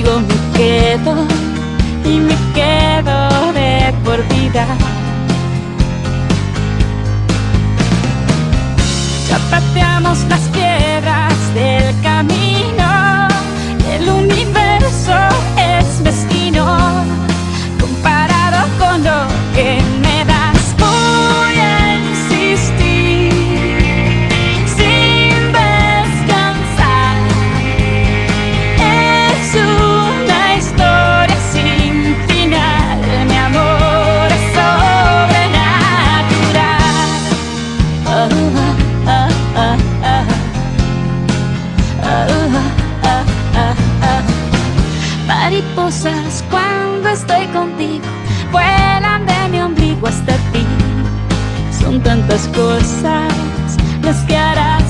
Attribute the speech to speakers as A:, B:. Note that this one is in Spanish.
A: contigo me quedo y me quedo de por vida. Ya pateamos las piedras del camino, el universo es mezquino comparado con lo que me das. Voy a insistir sin descansar. Es una historia sin final, mi amor es sobrenatural. Mariposas cuando estoy contigo vuelan de mi ombligo hasta ti. Son tantas cosas las que harás